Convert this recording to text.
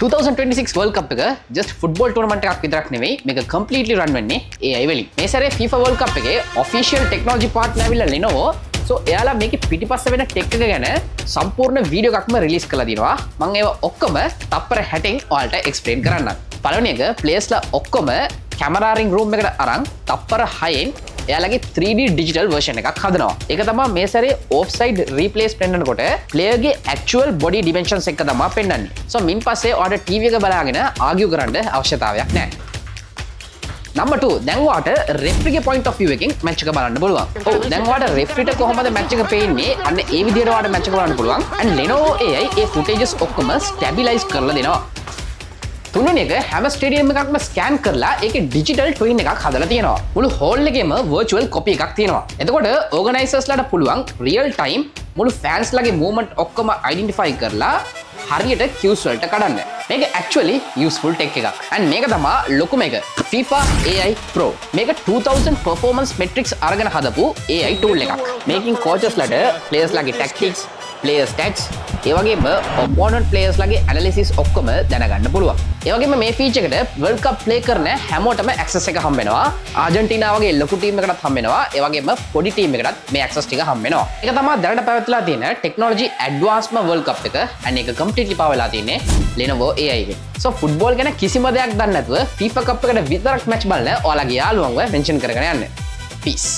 2026 World Cup එක just football tournament එකක් විතරක් නෙවෙයි මේක completely run වෙන්නේ AI වලින්. මේ සැරේ FIFA World Cup එකේ official technology partner ඇවිල්ලා Lenovo. So එයාලා මේකේ පිටිපස්ස වෙන tech එක ගැන සම්පූර්ණ වීඩියෝ එකක්ම release කරලා දිනවා. මම ඒව ඔක්කොම තප්පර 60න් ඔයාලට explain කරන්නම්. පළවෙනි එක players-ලා ඔක්කොම camera ring room එකට අරන් තප්පර 6න් එයාලගේ 3D digital version එකක් හදනවා. ඒක තමයි මේ සැරේ offside replays පෙන්වනකොට player ගේ actual body dimensions එක තමයි පෙන්වන්නේ. So මින් පස්සේ ඔයාලට TV එක බලාගෙන argue කරන්න අවශ්‍යතාවයක් නැහැ. Number 2 දැන් ඔයාලට referee ගේ point of view එකෙන් match එක බලන්න පුළුවන්. ඔව් දැන් ඔයාලට referee ට කොහොමද match එක පේන්නේ? අන්න ඒ විදිහට ඔයාලට match එක බලන්න පුළුවන්. and Lenovo AI A footages ඔක්කොම stabilize කරලා දෙනවා. තුන්වෙනි එක හැම ස්ටේඩියම් එකක්ම ස්කෑන් කරලා ඒකේ ඩිජිටල් ට්වින් එකක් හදලා තියෙනවා. මුළු හෝල් එකේම වර්චුවල් කොපි එකක් තියෙනවා. එතකොට ඕගනයිසර්ස්ලාට පුළුවන් රියල් ටයිම් මුළු ෆෑන්ස්ලාගේ මූවමන්ට් ඔක්කොම අයිඩෙන්ටිෆයි කරලා හරියට cues වලට කඩන්න. මේක actually useful tech එකක්. and මේක තමයි ලොකුම එක. FIFA AI Pro. මේක 2000 performance metrics අරගෙන හදපු AI tool එකක්. මේකෙන් coaches ලාට players ලාගේ tactics, player stats, ඒ වගේම opponent players ලාගේ analysis ඔක්කොම දැනගන්න පුළුවන්. ඒ වගේම මේ feature එකට World Cup play කරන හැමෝටම access එක හම්බ වෙනවා. ආජන්ටිනා වගේ ලොකු team එකකටත් හම්බ වෙනවා. ඒ වගේම පොඩි team එකකටත් මේ access ටික හම්බ වෙනවා. ඒක තමයි දැනට පැවැත්ලා තියෙන technology advancement World Cup එක. and ඒක completely power වෙලා තියෙන්නේ Lenovo AI එකෙන්. so football ගැන කිසිම දෙයක් දන්නේ නැතුව FIFA Cup එකට විතරක් match බලන ඔයාලගේ යාළුවන්ව mention කරගෙන යන්න. peace.